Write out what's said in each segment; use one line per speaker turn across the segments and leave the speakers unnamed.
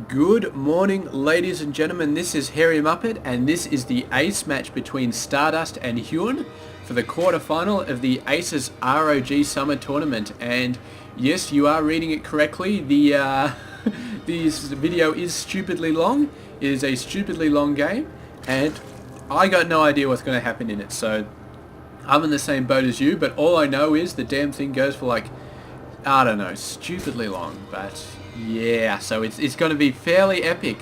Good morning, ladies and gentlemen. This is HyuN, and this is the ace match between Stardust and HyuN for the quarterfinal of the ASUS ROG Summer Tournament. And yes, you are reading it correctly. This video is stupidly long. It is a stupidly long game, and I got no idea what's going to happen in it. So I'm in the same boat as you, but all I know is the damn thing goes for like, I don't know, stupidly long, but yeah, so it's going to be fairly epic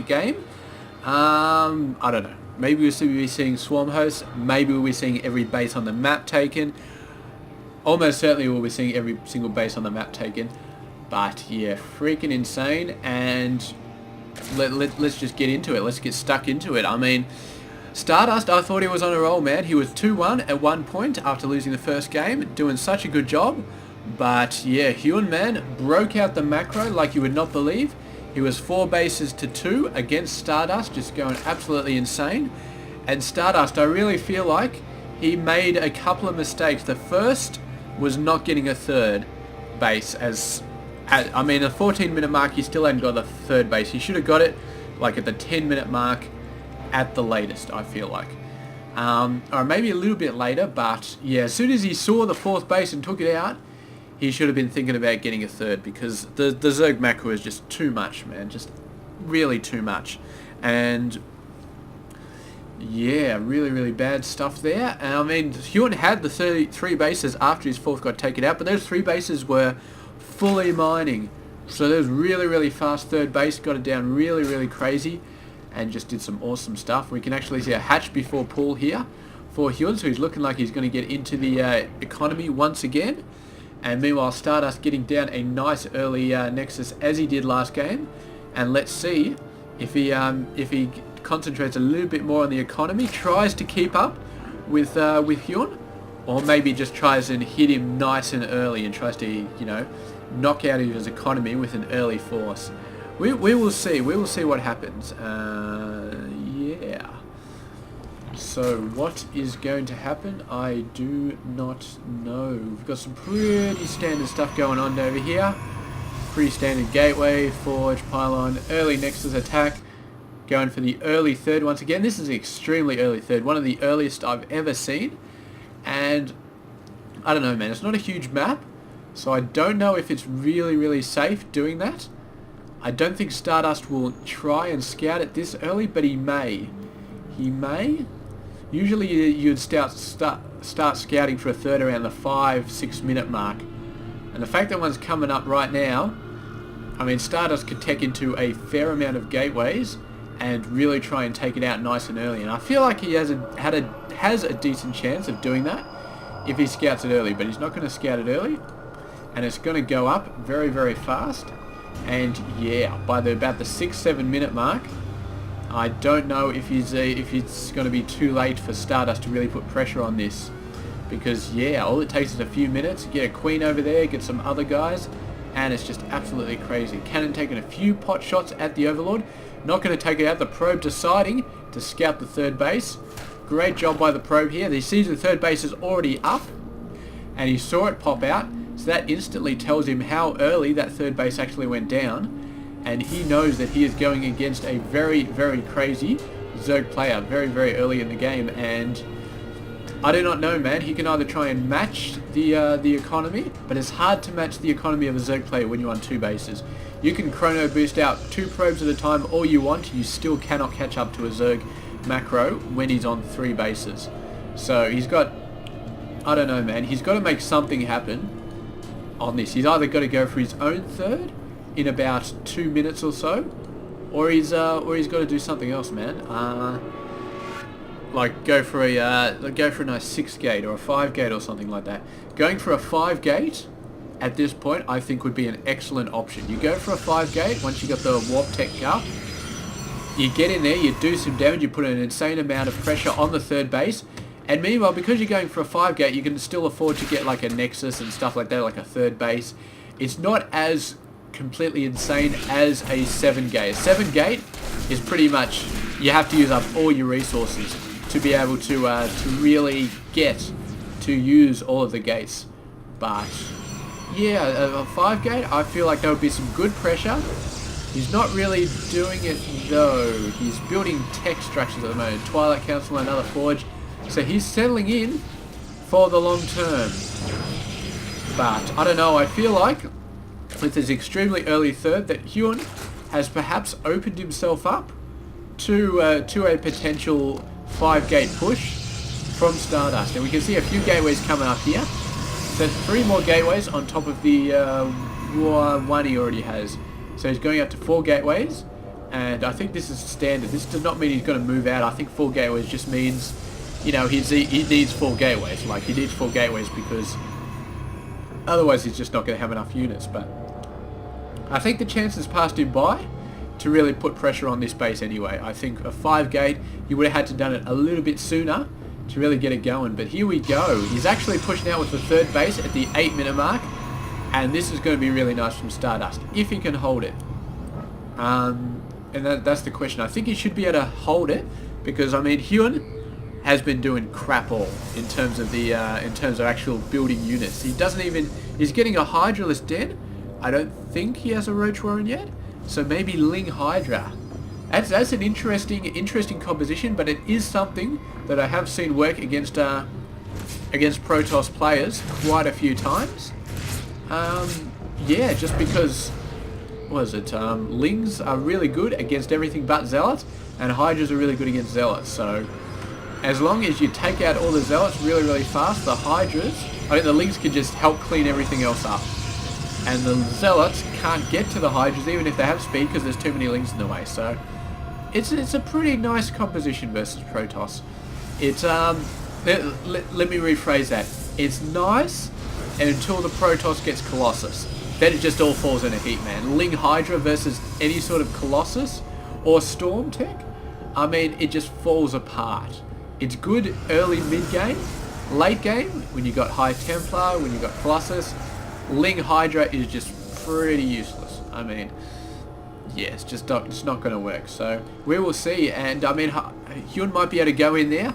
game. I don't know. Maybe we'll be seeing swarm hosts. Maybe we'll be seeing every base on the map taken. Almost certainly we'll be seeing every single base on the map taken. But yeah, freaking insane. And let's just get into it. Let's get stuck into it. I mean, Stardust, I thought he was on a roll, man. He was 2-1 at one point after losing the first game, doing such a good job. But yeah, HyuN, man, broke out the macro like you would not believe. He was 4 bases to 2 against Stardust, just going absolutely insane. And Stardust, I really feel like he made a couple of mistakes. The first was not getting a third base. I mean, a 14-minute mark, he still hadn't got the third base. He should have got it like at the 10-minute mark at the latest, I feel like. Or maybe a little bit later, but yeah, as soon as he saw the 4th base and took it out, he should have been thinking about getting a third, because the Zerg macro is just too much, man. Just really too much. And yeah, really bad stuff there. And I mean, HyuN had the 33 bases after his 4th got taken out, but those 3 bases were fully mining. So there was really fast 3rd base, got it down really crazy, and just did some awesome stuff. We can actually see a hatch before pull here for HyuN, so he's looking like he's going to get into the economy once again. And meanwhile, Stardust getting down a nice early Nexus as he did last game. And let's see if he concentrates a little bit more on the economy, tries to keep up with HyuN, or maybe just tries and hit him nice and early and tries to, you know, knock out his economy with an early force. We will see. We will see what happens. Yeah. So what is going to happen? I do not know. We've got some pretty standard stuff going on over here. Pretty standard gateway, forge, pylon, early Nexus attack. Going for the early third once again. This is an extremely early third. One of the earliest I've ever seen. And I don't know, man. It's not a huge map. So I don't know if it's really safe doing that. I don't think Stardust will try and scout it this early, but he may. He may. Usually you'd start scouting for a third around the 5-6 minute mark. And the fact that one's coming up right now, I mean, Stardust could tech into a fair amount of gateways and really try and take it out nice and early. And I feel like he has a decent chance of doing that if he scouts it early, but he's not going to scout it early. And it's going to go up very fast. And yeah, by about the 6-7 minute mark, I don't know if it's going to be too late for Stardust to really put pressure on this. Because yeah, all it takes is a few minutes, get a queen over there, get some other guys, and it's just absolutely crazy. Cannon taking a few pot shots at the Overlord. Not going to take it out. The probe deciding to scout the 3rd base. Great job by the probe here. He sees the 3rd base is already up, and he saw it pop out. So that instantly tells him how early that 3rd base actually went down. And he knows that he is going against a very crazy Zerg player very early in the game. And I do not know, man. He can either try and match the economy, but it's hard to match the economy of a Zerg player when you're on 2 bases. You can chrono boost out 2 probes at a time all you want. You still cannot catch up to a Zerg macro when he's on 3 bases. So he's got, I don't know, man. He's got to make something happen on this. He's either got to go for his own third in about 2 minutes or so, or he's got to do something else, man. Like go for a nice 6 gate or a 5 gate or something like that. Going for a 5 gate at this point, I think, would be an excellent option. You go for a 5 gate once you got the warp tech up. You get in there, you do some damage, you put an insane amount of pressure on the 3rd base. And meanwhile, because you're going for a 5 gate, you can still afford to get like a Nexus and stuff like that, like a 3rd base. It's not as completely insane as a 7 gate. A 7 gate is pretty much, you have to use up all your resources to be able to really get to use all of the gates. But yeah, a 5 gate, I feel like there would be some good pressure He's not really doing it though. He's building tech structures at the moment. Twilight Council, another forge. So he's settling in for the long term. But I don't know, I feel like with his extremely early third that HyuN has perhaps opened himself up to a potential 5-gate push from Stardust. And we can see a few gateways coming up here. So 3 more gateways on top of the one he already has. So he's going up to 4 gateways, and I think this is standard. This does not mean he's going to move out. I think 4 gateways just means, you know, he needs 4 gateways. Like, he needs 4 gateways because otherwise he's just not going to have enough units. But I think the chances passed him by to really put pressure on this base anyway. I think a 5-gate, he would have had to done it a little bit sooner to really get it going. But here we go. He's actually pushing out with the 3rd base at the 8-minute mark. And this is going to be really nice from Stardust, if he can hold it. And that's the question. I think he should be able to hold it, because, I mean, HyuN has been doing crap all in terms of the actual building units. He doesn't even... He's getting a Hydralist Den. I don't think he has a Roach Warren yet. So maybe Ling Hydra. That's an interesting composition, but it is something that I have seen work against Protoss players quite a few times. Yeah, just because, what is it, Lings are really good against everything but Zealots, and Hydras are really good against Zealots, so as long as you take out all the Zealots really, really fast, the Hydras, I mean the Lings can just help clean everything else up, and the Zealots can't get to the Hydras even if they have speed because there's too many Lings in the way, so it's a pretty nice composition versus Protoss. It's, let me rephrase that, it's nice until the Protoss gets Colossus. Then it just all falls in a heap, man. Ling Hydra versus any sort of Colossus or Storm tech, I mean, it just falls apart. It's good early mid-game. Late game, when you got High Templar, when you got Colossus, Ling Hydra is just pretty useless. I mean, yeah, it's not going to work. So we will see. And I mean, HyuN might be able to go in there,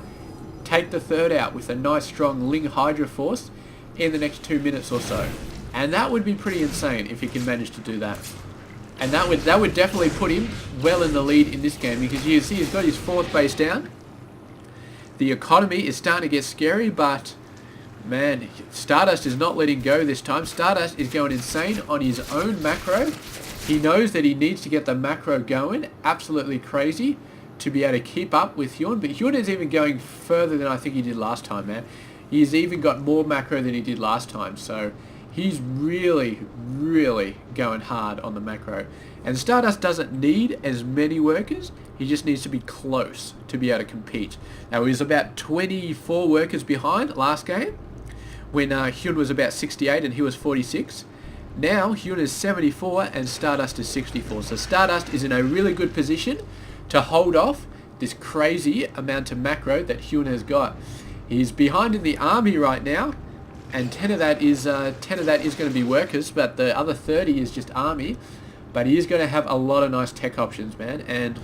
take the 3rd out with a nice strong Ling Hydra force in the next 2 minutes or so, and that would be pretty insane if he can manage to do that. And that would definitely put him well in the lead in this game, because you see he's got his 4th base down. The economy is starting to get scary, but man, Stardust is not letting go this time. Stardust is going insane on his own macro. He knows that he needs to get the macro going absolutely crazy to be able to keep up with HyuN, but HyuN is even going further than I think he did last time, man. He's even got more macro than he did last time, so he's really, really going hard on the macro. And Stardust doesn't need as many workers, he just needs to be close to be able to compete. Now, he was about 24 workers behind last game, when HyuN was about 68 and he was 46. Now, HyuN is 74 and Stardust is 64, so Stardust is in a really good position to hold off this crazy amount of macro that HyuN has got. He's behind in the army right now, and 10 of that is going to be workers, but the other 30 is just army. But he is going to have a lot of nice tech options, man. And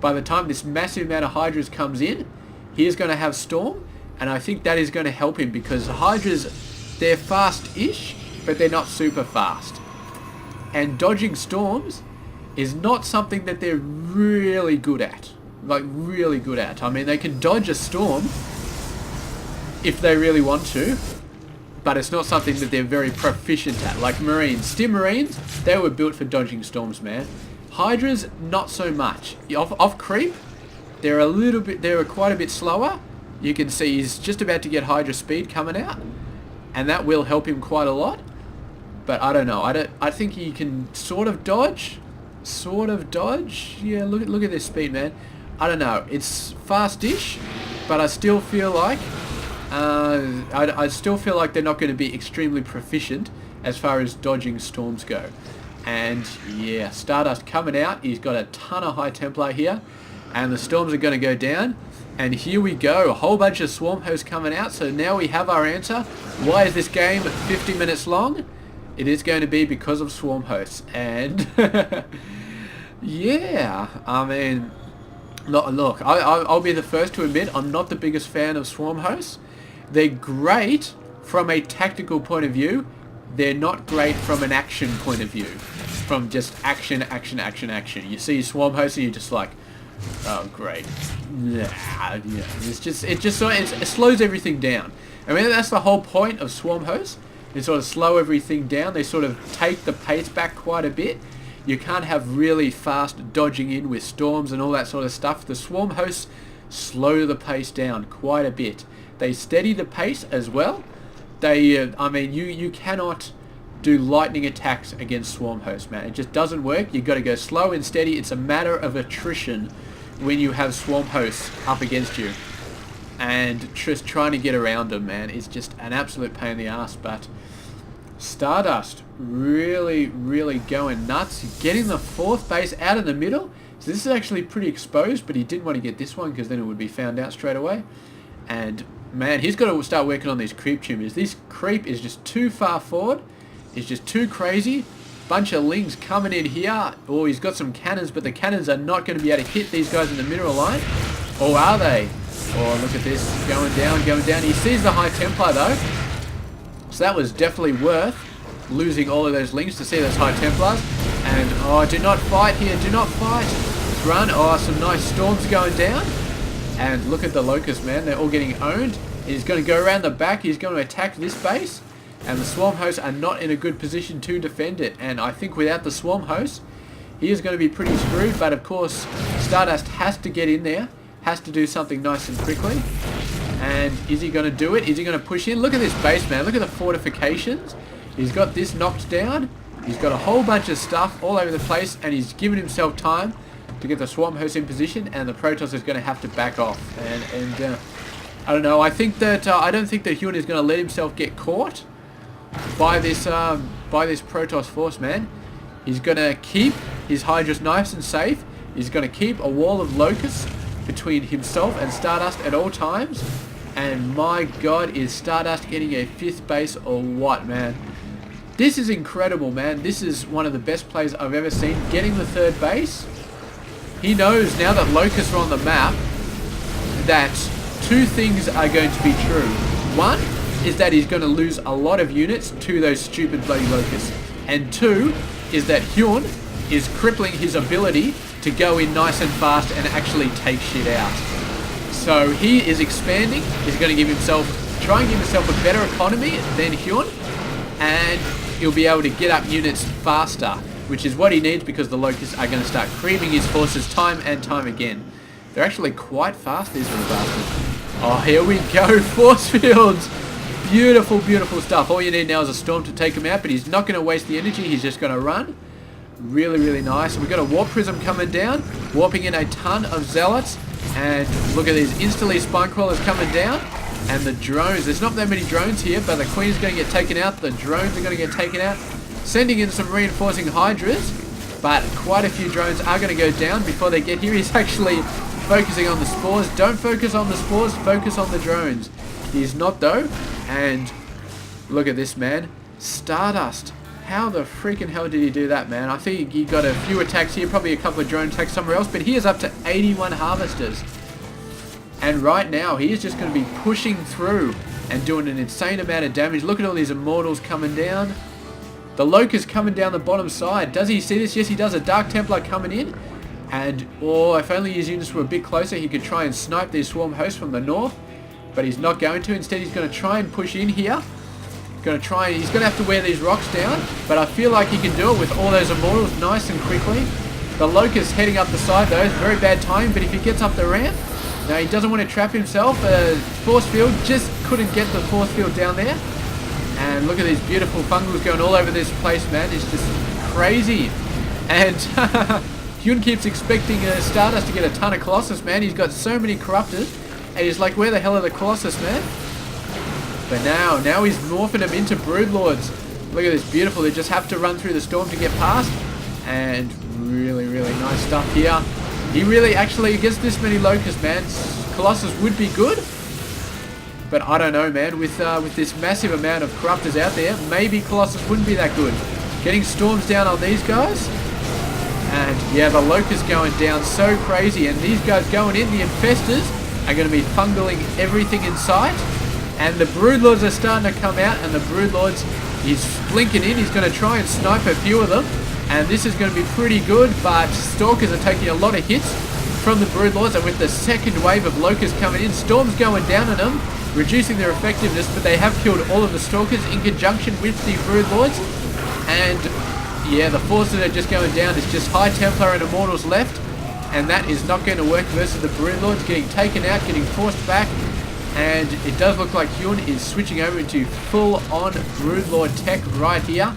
by the time this massive amount of Hydras comes in, he is going to have Storm, and I think that is going to help him, because Hydras, they're fast-ish, but they're not super fast. And dodging Storms is not something that they're really good at. Like, really good at. I mean, they can dodge a Storm if they really want to, but it's not something that they're very proficient at. Like Marines. Stim Marines, they were built for dodging Storms, man. Hydras, not so much. Off creep, they're quite a bit slower. You can see he's just about to get Hydra speed coming out, and that will help him quite a lot. But I don't know. I think he can sort of dodge. Yeah, look at this speed, man. I don't know. It's fast-ish, but I still feel like I still feel like they're not going to be extremely proficient as far as dodging Storms go. And yeah, Stardust coming out. He's got a ton of High Templar here, and the Storms are going to go down. And here we go, a whole bunch of Swarm Hosts coming out. So now we have our answer. Why is this game 50 minutes long? It is going to be because of Swarm Hosts. And yeah, I mean, look, I'll be the first to admit I'm not the biggest fan of Swarm Hosts. They're great from a tactical point of view. they're not great from an action point of view. From just action. You see Swarm Host and you're just like, oh great. Yeah. It slows everything down. I mean, that's the whole point of Swarm Host. They sort of slow everything down. They sort of take the pace back quite a bit. You can't have really fast dodging in with storms and all that sort of stuff. The Swarm Hosts slow the pace down quite a bit. They steady the pace as well. They, I mean, you cannot do lightning attacks against Swarm Hosts, man. It just doesn't work. You've got to go slow and steady. It's a matter of attrition when you have Swarm Hosts up against you. And just trying to get around them, man, is just an absolute pain in the ass. But Stardust really going nuts. Getting the 4th base out in the middle. So this is actually pretty exposed, but he didn't want to get this one because then it would be found out straight away. And man, he's got to start working on these creep tumors. This creep is just too far forward. It's just too crazy. Bunch of lings coming in here. Oh, he's got some cannons, but the cannons are not going to be able to hit these guys in the mineral line. Or are they? Oh, look at this. Going down. He sees the High Templar though. So that was definitely worth losing all of those lings to see those High Templars. And, oh, do not fight here. Do not fight. Run. Oh, some nice storms going down. And look at the Locust, man. They're all getting owned. He's going to go around the back. He's going to attack this base. And the Swarm Hosts are not in a good position to defend it. And I think without the Swarm Hosts, he is going to be pretty screwed. But of course, Stardust has to get in there. Has to do something nice and quickly. And is he going to do it? Is he going to push in? Look at this base, man. Look at the fortifications. He's got this knocked down. He's got a whole bunch of stuff all over the place. And he's given himself time to get the Swarm Host in position. And the Protoss is going to have to back off. And I don't know. I think that I don't think that HyuN is going to let himself get caught by this Protoss force, man. He's going to keep his Hydras nice and safe. He's going to keep a wall of locusts between himself and Stardust at all times. And my god, is Stardust getting a 5th base or what, man? This is incredible, man. This is one of the best plays I've ever seen. Getting the 3rd base. He knows now that locusts are on the map that 2 things are going to be true. One is that he's going to lose a lot of units to those stupid bloody locusts. And 2 is that HyuN is crippling his ability to go in nice and fast and actually take shit out. So he is expanding. He's going to try and give himself a better economy than HyuN, and he'll be able to get up units faster, which is what he needs because the locusts are going to start creeping his forces time and time again. They're actually quite fast, these little bastards. Oh, here we go. Force fields. Beautiful, beautiful stuff. All you need now is a storm to take him out, but he's not going to waste the energy. He's just going to run. Really nice. We've got a Warp Prism coming down, warping in a ton of Zealots. And look at these instantly Spine Crawlers coming down. And the drones. There's not that many drones here, but the Queen's going to get taken out. The drones are going to get taken out. Sending in some reinforcing Hydras. But quite a few drones are going to go down before they get here. He's actually focusing on the spores. Don't focus on the spores, focus on the drones. He's not though. And look at this, man. Stardust. How the freaking hell did he do that, man? I think he got a few attacks here, probably a couple of drone attacks somewhere else, but he is up to 81 harvesters. And right now, he is just going to be pushing through and doing an insane amount of damage. Look at all these Immortals coming down. The Locust coming down the bottom side. Does he see this? Yes, he does. A Dark Templar coming in. And, oh, if only his units were a bit closer, he could try and snipe these Swarm Hosts from the north. But he's not going to. Instead, he's going to try and push in here. He's going to have to wear these rocks down. But I feel like he can do it with all those Immortals nice and quickly. The Locust heading up the side, though. Very bad timing. But if he gets up the ramp, no, he doesn't want to trap himself. Force field, just couldn't get the force field down there. And look at these beautiful fungals going all over this place, man. It's just crazy. And HyuN keeps expecting Stardust to get a ton of Colossus, man. He's got so many Corruptors. And he's like, where the hell are the Colossus, man? But now he's morphing them into Broodlords. Look at this, beautiful. They just have to run through the storm to get past. And really nice stuff here. He really, actually, against this many Locusts, man, Colossus would be good. But I don't know, man. With this massive amount of Corruptors out there, maybe Colossus wouldn't be that good. Getting storms down on these guys. And yeah, the Locusts going down so crazy. And these guys going in, the Infestors are going to be fungaling everything in sight. And the Broodlords are starting to come out. And the Broodlords He's blinking in. He's going to try and snipe a few of them. And this is going to be pretty good, but Stalkers are taking a lot of hits from the Broodlords, and with the second wave of Locusts coming in, Storm's going down on them, reducing their effectiveness, but they have killed all of the Stalkers in conjunction with the Broodlords. And yeah, the forces are just going down. It's just High Templar and Immortals left, and that is not going to work versus the Broodlords, getting taken out, getting forced back. And it does look like HyuN is switching over into full-on Broodlord tech right here.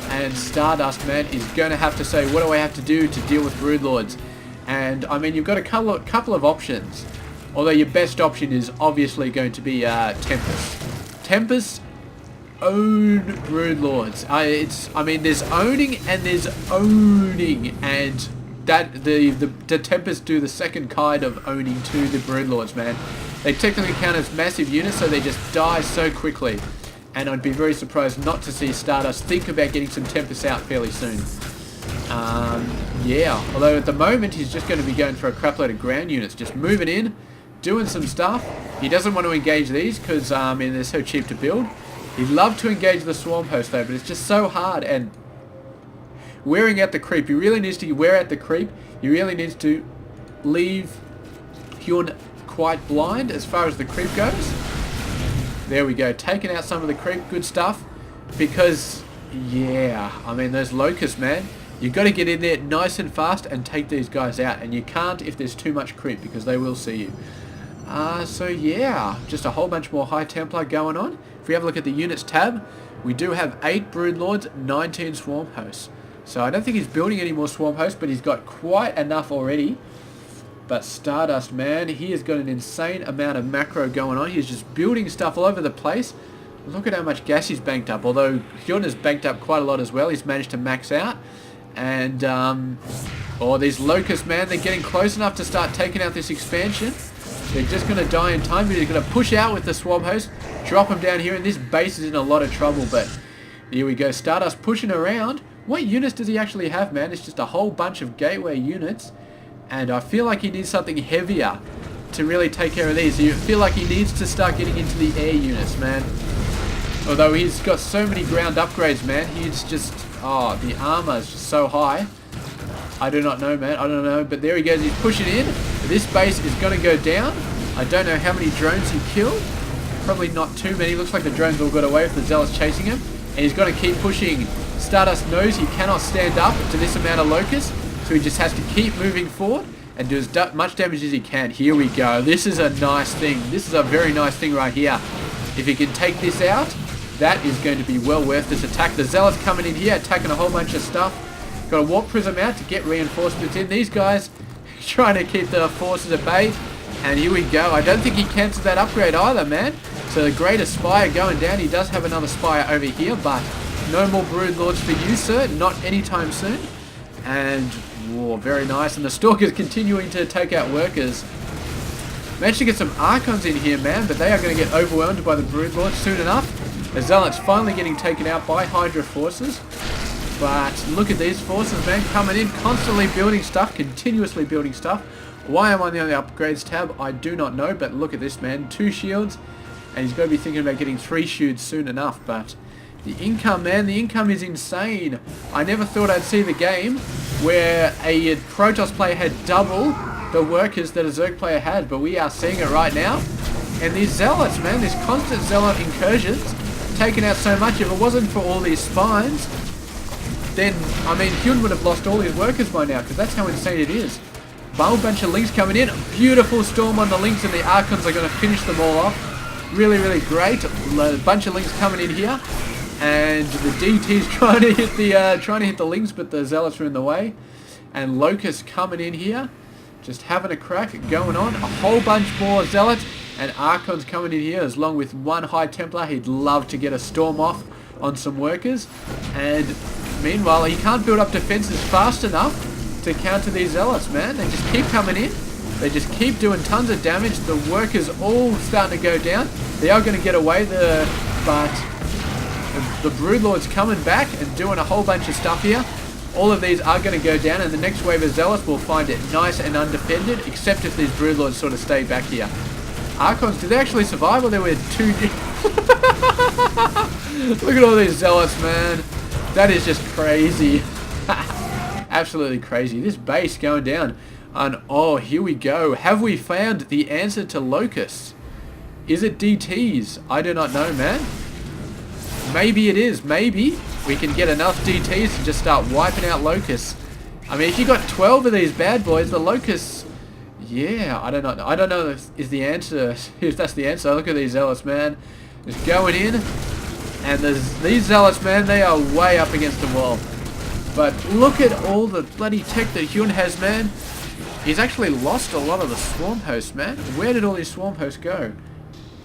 And Stardust, man, is going to have to say, what do I have to do to deal with Broodlords? And, I mean, you've got a couple of options. Although your best option is obviously going to be Tempest. Tempest own Broodlords. I mean, there's owning and there's owning. And that the Tempest do the second kind of owning to the Broodlords, man. They technically count as massive units, so they just die so quickly. And I'd be very surprised not to see Stardust think about getting some Tempests out fairly soon. Yeah, although at the moment he's just going to be going for a crap load of ground units, just moving in, doing some stuff. He doesn't want to engage these because I mean, they're so cheap to build. He'd love to engage the Swarm Host though, but it's just so hard. And wearing out the creep, he really needs to wear out the creep. He really needs to leave HyuN quite blind as far as the creep goes. There we go, taking out some of the creep, good stuff. Because, yeah, I mean, those Locusts, man, you've got to get in there nice and fast and take these guys out. And you can't if there's too much creep, because they will see you. So, yeah, just a whole bunch more High Templar going on. If we have a look at the units tab, we do have 8 Broodlords, 19 Swarm Hosts. So I don't think he's building any more Swarm Hosts, but he's got quite enough already. But Stardust, man, he has got an insane amount of macro going on. He's just building stuff all over the place. Look at how much gas he's banked up. Although HyuN has banked up quite a lot as well. He's managed to max out. And, these Locusts, man, they're getting close enough to start taking out this expansion. They're just going to die in time. He's going to push out with the Swarm Host, drop them down here, and this base is in a lot of trouble. But here we go. Stardust pushing around. What units does he actually have, man? It's just a whole bunch of gateway units. And I feel like he needs something heavier to really take care of these. You feel like he needs to start getting into the air units, man. Although he's got so many ground upgrades, man. He's just... oh, the armor is just so high. I do not know, man. I don't know. But there he goes. He's pushing in. This base is going to go down. I don't know how many drones he killed. Probably not too many. Looks like the drones all got away with the Zealots chasing him. And he's going to keep pushing. Stardust knows he cannot stand up to this amount of Locusts. So he just has to keep moving forward and do as much damage as he can. Here we go. This is a nice thing. This is a very nice thing right here. If he can take this out, that is going to be well worth this attack. The Zealots coming in here, attacking a whole bunch of stuff. Got a Warp Prism out to get reinforcements in. These guys trying to keep the forces at bay. And here we go. I don't think he cancelled that upgrade either, man. So the Greater Spire going down. He does have another Spire over here, but no more Broodlords for you, sir. Not anytime soon. And... whoa, very nice. And the Stalkers continuing to take out workers. Managed to get some Archons in here, man, but they are going to get overwhelmed by the Broodlords soon enough. The Zealots finally getting taken out by Hydra forces. But look at these forces, man, coming in, constantly building stuff, continuously building stuff. Why I'm on the upgrades tab, I do not know, but look at this, man. 2 shields, and he's going to be thinking about getting 3 shields soon enough, but... the income, man, the income is insane. I never thought I'd see the game where a Protoss player had double the workers that a Zerg player had, but we are seeing it right now. And these Zealots, man, these constant Zealot incursions, taking out so much. If it wasn't for all these spines, then, I mean, HyuN would have lost all his workers by now, because that's how insane it is. A whole bunch of links coming in. Beautiful storm on the links, and the Archons are going to finish them all off. Really, really great. A bunch of links coming in here. And the DT's trying to hit the links, but the Zealots are in the way. And Locust coming in here, just having a crack going on. A whole bunch more Zealots and Archons coming in here, along with 1 High Templar. He'd love to get a storm off on some workers. And meanwhile, he can't build up defenses fast enough to counter these Zealots, man. They just keep coming in. They just keep doing tons of damage. The workers all starting to go down. They are going to get away, but the Broodlord's coming back and doing a whole bunch of stuff here. All of these are going to go down, and the next wave of Zealots will find it nice and undefended, except if these Broodlords sort of stay back here. Archons, did they actually survive, or there were 2... Look at all these zealots, man. That is just crazy. Absolutely crazy. This base going down. And oh, here we go. Have we found the answer to locusts? Is it DTs? I do not know, man. Maybe it is. Maybe we can get enough DTs to just start wiping out locusts. I mean, if you got 12 of these bad boys, the locusts... Yeah, I don't know. I don't know if the answer, if that's the answer. Look at these zealots, man. Just going in, and these zealots, man, they are way up against the wall. But look at all the bloody tech that HyuN has, man. He's actually lost a lot of the swarm hosts, man. Where did all these swarm hosts go?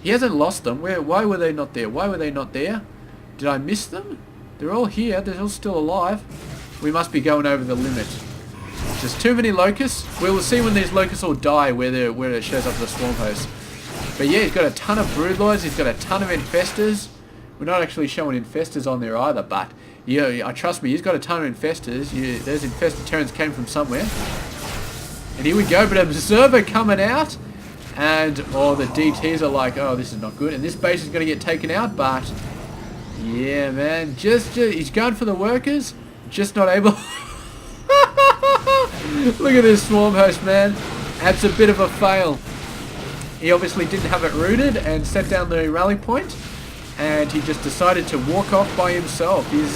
He hasn't lost them. Why were they not there? Why were they not there? Did I miss them? They're all here. They're all still alive. We must be going over the limit. Just too many locusts. We will see when these locusts all die where it shows up the swarm host. But yeah, he's got a ton of broodlords. He's got a ton of infestors. We're not actually showing infestors on there either, but yeah, trust me, he's got a ton of infestors. Those infested terrans came from somewhere. And here we go, but observer coming out. And oh, the DTs are like, oh, this is not good. And this base is going to get taken out, but yeah, man, just he's going for the workers, just not able. Look at this swarm host, man. That's a bit of a fail. He obviously didn't have it rooted and set down the rally point, and he just decided to walk off by himself. He's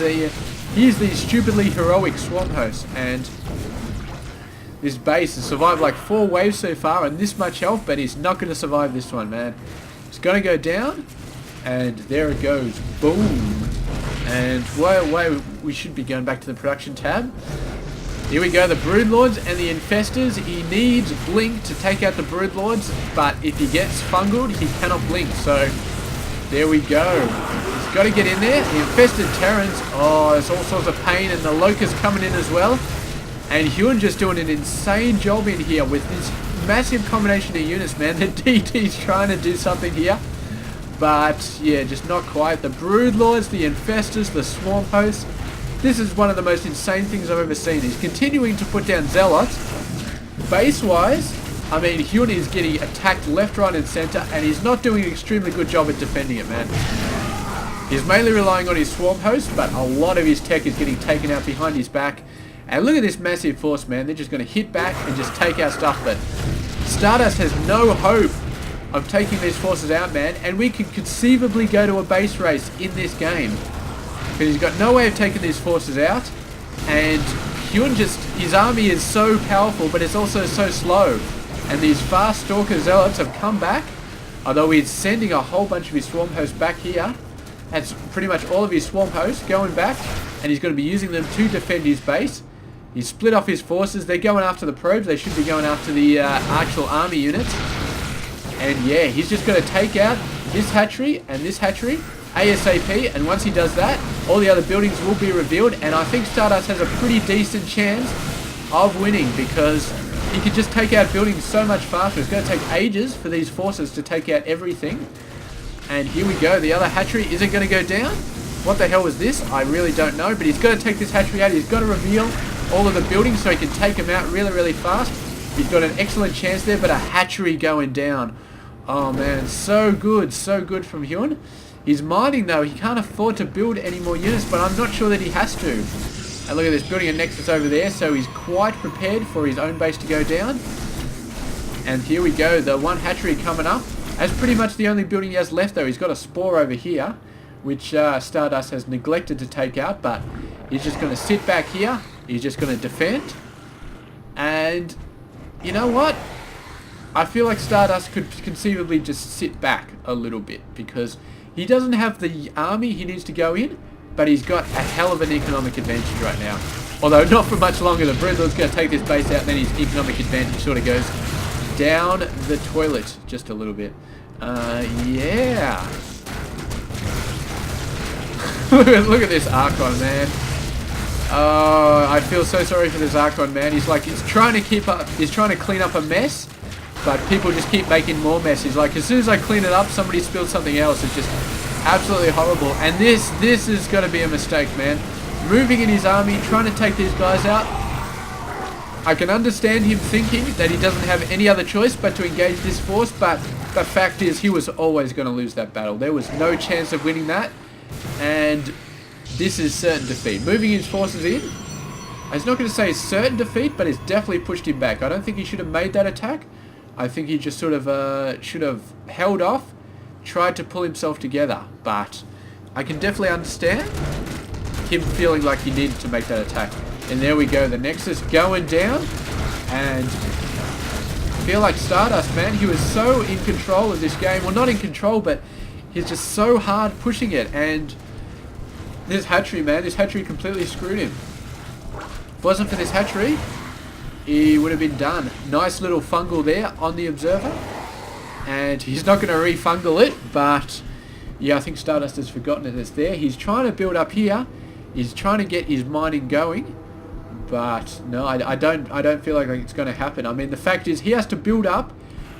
the stupidly heroic swarm host, and this base has survived like 4 waves so far and this much health, but he's not going to survive this one, man. It's going to go down, and there it goes. Boom. And we should be going back to the production tab. Here we go, the broodlords and the infestors. He needs blink to take out the broodlords, but if he gets fungled, he cannot blink. So there we go. He's got to get in there. The infested terrans, oh, there's all sorts of pain, and the locusts coming in as well. And HyuN just doing an insane job in here with this massive combination of units, man. The DT's trying to do something here, but yeah, just not quite. The broodlords, the infestors, the swarm hosts. This is one of the most insane things I've ever seen. He's continuing to put down zealots. Base-wise, I mean, HyuN is getting attacked left, right, and center, and he's not doing an extremely good job at defending it, man. He's mainly relying on his swarm host, but a lot of his tech is getting taken out behind his back. And look at this massive force, man. They're just going to hit back and just take our stuff, but Stardust has no hope of taking these forces out, man, and we could conceivably go to a base race in this game. Because he's got no way of taking these forces out, and HyuN his army is so powerful, but it's also so slow. And these fast stalker zealots have come back, although he's sending a whole bunch of his swarm hosts back here. That's pretty much all of his swarm hosts going back, and he's going to be using them to defend his base. He's split off his forces. They're going after the probes. They should be going after the actual army units. And yeah, he's just going to take out this hatchery and this hatchery ASAP, and once he does that, all the other buildings will be revealed, and I think Stardust has a pretty decent chance of winning because he could just take out buildings so much faster. It's going to take ages for these forces to take out everything. And here we go, the other hatchery isn't going to go down. What the hell was this? I really don't know, but he's got to take this hatchery out. He's got to reveal all of the buildings so he can take them out really, really fast. He's got an excellent chance there, but a hatchery going down. Oh man, so good from HyuN. He's mining though, he can't afford to build any more units, but I'm not sure that he has to. And look at this, building a nexus over there, so he's quite prepared for his own base to go down. And here we go, the one hatchery coming up. That's pretty much the only building he has left though. He's got a spore over here, which Stardust has neglected to take out, but he's just going to sit back here. He's just going to defend. And you know what? I feel like Stardust could conceivably just sit back a little bit because he doesn't have the army he needs to go in, but he's got a hell of an economic advantage right now. Although not for much longer. The Broodlord's going to take this base out, and then his economic advantage sort of goes down the toilet just a little bit. Yeah. Look at this Archon, man. Oh, I feel so sorry for this Archon, man. He's trying to keep up, he's trying to clean up a mess, but people just keep making more mess. He's like, as soon as I clean it up, somebody spilled something else. It's just absolutely horrible. And this is going to be a mistake, man. Moving in his army, trying to take these guys out. I can understand him thinking that he doesn't have any other choice but to engage this force, but the fact is he was always going to lose that battle. There was no chance of winning that. And this is certain defeat. Moving his forces in, I was not going to say certain defeat, but it's definitely pushed him back. I don't think he should have made that attack. I think he just sort of should have held off, tried to pull himself together. But I can definitely understand him feeling like he needed to make that attack. And there we go, the Nexus going down. And I feel like Stardust, man, he was so in control of this game. Well, not in control, but he's just so hard pushing it. And this hatchery, man, this hatchery completely screwed him. If it wasn't for this hatchery, he would have been done. Nice little fungal there on the observer. And he's not going to refungal it, but yeah, I think Stardust has forgotten that it's there. He's trying to build up here. He's trying to get his mining going. But no, I don't feel like it's going to happen. I mean, the fact is he has to build up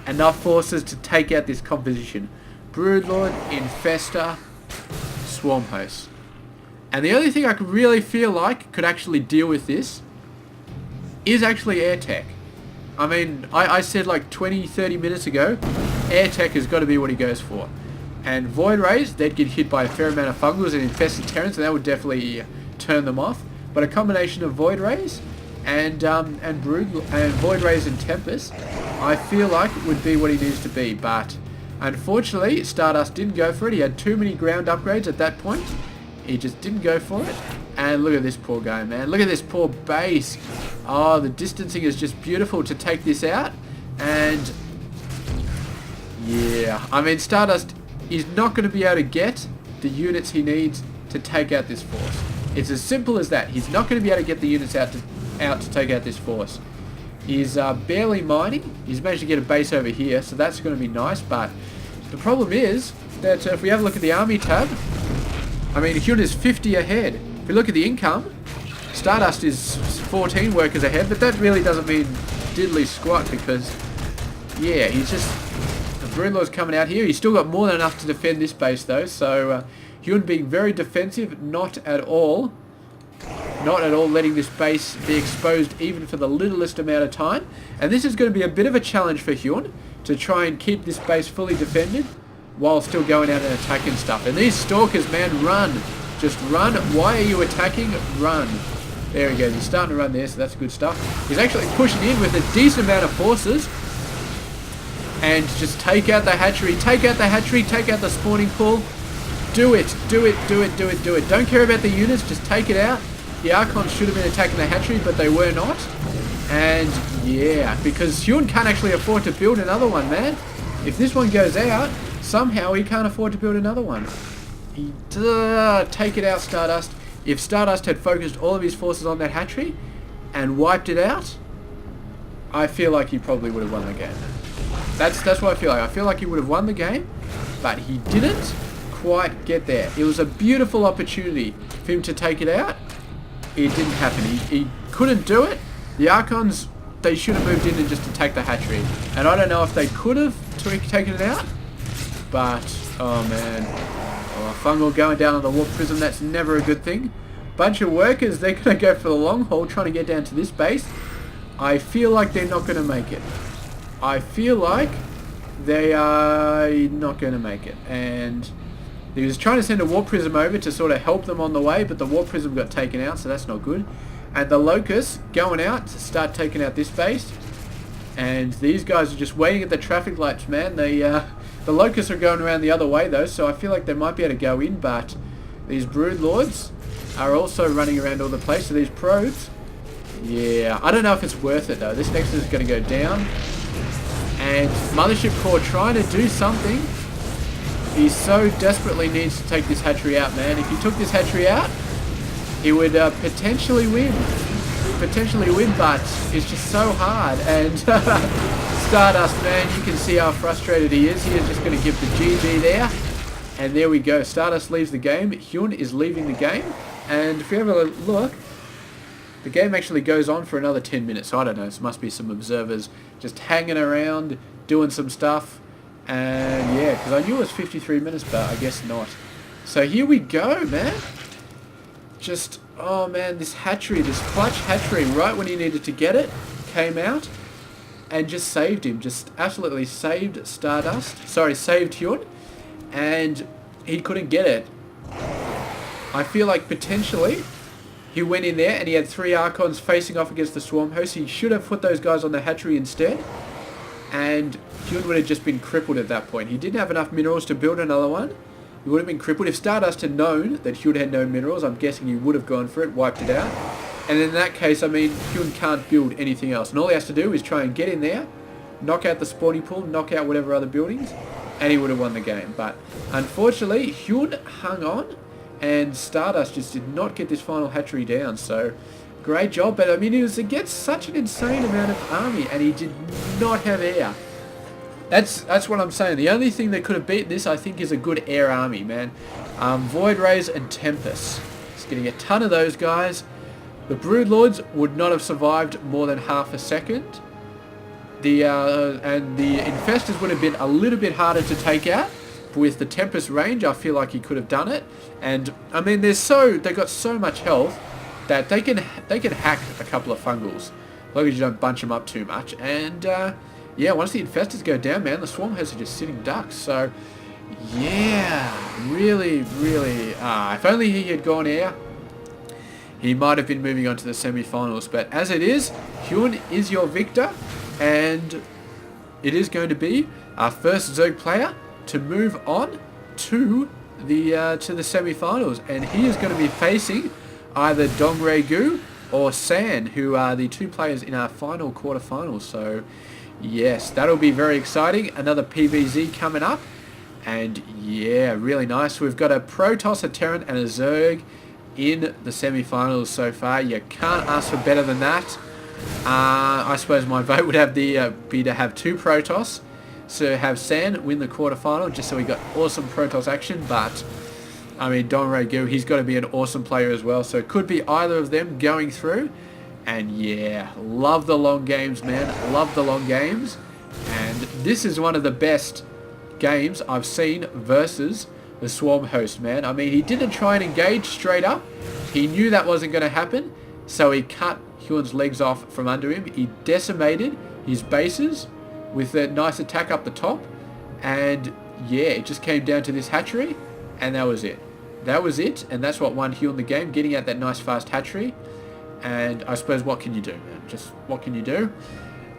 enough forces to take out this composition. Broodlord, Infester, Swarm Host. And the only thing I could really feel like could actually deal with this is actually Air Tech. I mean, I said like 20-30 minutes ago, Air Tech has got to be what he goes for. And Void Rays, they'd get hit by a fair amount of fungals and infested terrans, and that would definitely turn them off. But a combination of Void Rays and Void Rays and Tempest, I feel like it would be what he needs to be. But unfortunately, Stardust didn't go for it. He had too many ground upgrades at that point. He just didn't go for it. And look at this poor guy, man. Look at this poor base. Oh, the distancing is just beautiful to take this out. And yeah, I mean, Stardust is not going to be able to get the units he needs to take out this force. It's as simple as that. He's not going to be able to get the units out to take out this force. He's barely mining. He's managed to get a base over here, so that's going to be nice. But the problem is that if we have a look at the army tab, I mean, HyuN is 50 ahead. If we look at the income, Stardust is 14 workers ahead, but that really doesn't mean diddly squat because, yeah, he's just... The Broodlord's coming out here. He's still got more than enough to defend this base, though, so HyuN being very defensive, not at all letting this base be exposed even for the littlest amount of time. And this is going to be a bit of a challenge for HyuN to try and keep this base fully defended while still going out and attacking stuff. And these Stalkers, man, run. Just run. Why are you attacking? Run. There he goes. He's starting to run there, so that's good stuff. He's actually pushing in with a decent amount of forces. And just take out the hatchery. Take out the hatchery. Take out the spawning pool. Do it. Do it. Do it. Do it. Do it. Don't care about the units. Just take it out. The Archons should have been attacking the hatchery, but they were not. And yeah, because HyuN can't actually afford to build another one, man. If this one goes out, somehow he can't afford to build another one. Take it out, Stardust. If Stardust had focused all of his forces on that hatchery and wiped it out, I feel like he probably would have won the game. That's what I feel like. I feel like he would have won the game, but he didn't quite get there. It was a beautiful opportunity for him to take it out. It didn't happen. He couldn't do it. The Archons, they should have moved in and just attacked the hatchery. And I don't know if they could have taken it out, but, oh man. Oh, fungal going down on the warp prism, that's never a good thing. Bunch of workers, they're going to go for the long haul trying to get down to this base. I feel like they're not going to make it. I feel like they are not going to make it. And he was trying to send a warp prism over to sort of help them on the way, but the warp prism got taken out, so that's not good. And the Locusts going out to start taking out this base. And these guys are just waiting at the traffic lights, man. The Locusts are going around the other way, though, so I feel like they might be able to go in, but these Broodlords are also running around all the place, so these probes, yeah, I don't know if it's worth it, though. This Nexus is going to go down. And Mothership Core trying to do something. He so desperately needs to take this hatchery out, man. If he took this hatchery out, he would potentially win. Potentially win, but it's just so hard. And Stardust, man, you can see how frustrated he is. He is just going to give the GG there. And there we go. Stardust leaves the game. HyuN is leaving the game. And if you have a look, the game actually goes on for another 10 minutes. So I don't know. There must be some observers just hanging around, doing some stuff. And yeah, because I knew it was 53 minutes, but I guess not. So here we go, man. Just, oh man, this hatchery, this clutch hatchery, right when he needed to get it, came out and just saved him. Just absolutely saved Stardust. Sorry, saved HyuN. And he couldn't get it. I feel like potentially he went in there and he had 3 Archons facing off against the Swarm Host. He should have put those guys on the hatchery instead. And HyuN would have just been crippled at that point. He didn't have enough minerals to build another one. He would have been crippled. If Stardust had known that HyuN had no minerals, I'm guessing he would have gone for it, wiped it out. And in that case, I mean, HyuN can't build anything else. And all he has to do is try and get in there, knock out the spawning pool, knock out whatever other buildings, and he would have won the game. But unfortunately, HyuN hung on, and Stardust just did not get this final hatchery down. So, great job. But I mean, it was against such an insane amount of army, and he did not have air. That's what I'm saying. The only thing that could have beaten this, I think, is a good air army, man. Void Rays and Tempest. Just getting a ton of those guys. The Broodlords would not have survived more than half a second. And the Infestors would have been a little bit harder to take out. But with the Tempest range, I feel like he could have done it. And I mean, they got so much health that they can hack a couple of Fungals, as long as you don't bunch them up too much. And yeah, once the Infestors go down, man, the Swarm Hosts are just sitting ducks. So yeah, really, really. If only he had gone air, he might have been moving on to the semi-finals. But as it is, HyuN is your victor, and it is going to be our first Zerg player to move on to the semi-finals, and he is going to be facing either Dongregu or San, who are the 2 players in our final quarterfinals. So yes, that'll be very exciting. Another PVZ coming up, and yeah, really nice. We've got a Protoss, a Terran, and a Zerg in the semi-finals so far. You can't ask for better than that. I suppose my vote would have be to have 2 Protoss, so have San win the quarterfinal, just so we got awesome Protoss action. But I mean, Dongregu, he's got to be an awesome player as well, so it could be either of them going through. And yeah, love the long games, man. Love the long games. And this is one of the best games I've seen versus the Swarm Host, man. I mean, he didn't try and engage straight up. He knew that wasn't going to happen, so he cut HyuN's legs off from under him. He decimated his bases with a nice attack up the top. And yeah, it just came down to this hatchery, and that was it. That was it, and that's what won HyuN the game, getting out that nice fast hatchery. And I suppose, what can you do, man? Just what can you do?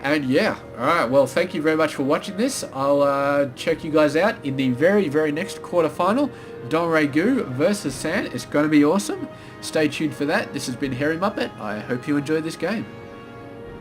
And yeah, alright, well, thank you very much for watching this. I'll check you guys out in the very, very next quarterfinal. Dongregu versus San. It's going to be awesome. Stay tuned for that. This has been HyuNMuppet. I hope you enjoyed this game.